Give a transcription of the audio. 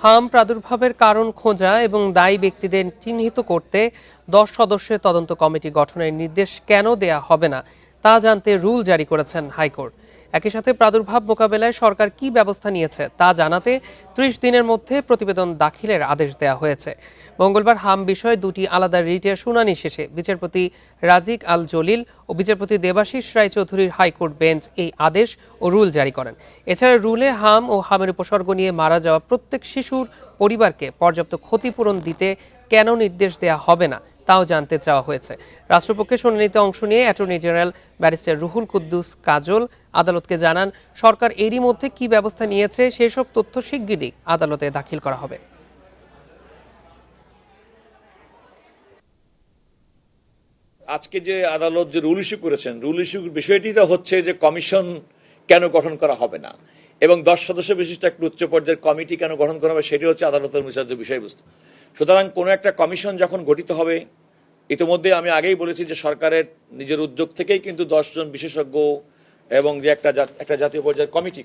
হাম প্রাদুর্ভাবের কারণ খোঁজা এবং দায়ী ব্যক্তিদের চিহ্নিত করতে 10 সদস্যের তদন্ত কমিটি গঠনের নির্দেশ কেন দেয়া হবে না তা জানতে রুল জারি করেছেন হাইকোর্ট। একই সাথে প্রাদুর্ভাব মোকাবেলায় সরকার কি ব্যবস্থা নিয়েছে তা জানাতে 30 দিনের মধ্যে প্রতিবেদন দাখিলের আদেশ দেওয়া হয়েছে। মঙ্গলবার হাম বিষয়ে দুটি আলাদা রিটের শুনানি শেষে বিচারপতি রাজিক আল জলিল ও বিচারপতি দেবাশিস রায়চৌধুরীর হাইকোর্ট বেঞ্চ এই আদেশ ও রুল জারি করেন। এছাড়া রুলে হাম ও হামের উপসর্গ নিয়ে মারা যাওয়া প্রত্যেক শিশুর পরিবারকে পর্যাপ্ত ক্ষতিপূরণ দিতে কেন নির্দেশ দেয়া হবে না তাও জানতে চাওয়া হয়েছে। রাষ্ট্রপক্ষে শুনানিতে অংশ নিয়ে attorney general barrister Ruhul Quddus Kajal আদালতকে জানান, সরকার এরই মধ্যে কি ব্যবস্থা নিয়েছে সেসব তথ্য শিগগিরই আদালতে দাখিল করা হবে। আজকে যে আদালত যে রুল ইস্যু করেছেন, রুল ইস্যুর বিষয়টি তো হচ্ছে যে কমিশন কেন গঠন করা হবে না এবং 10 সদস্য বিশিষ্ট একটা উচ্চ পর্যায়ের কমিটি কেন গঠন করা হবে সেটি হচ্ছে আদালতের বিচার্য বিষয়বস্তু। সুতরাং কোনো একটা কমিশন যখন গঠিত হবে, ইতিমধ্যে আমি আগেই বলেছি যে সরকারের নিজের উদ্যোগ থেকেই কিন্তু 10 জন বিশেষজ্ঞ এবং যে একটা জাতীয় পর্যায়ের কমিটি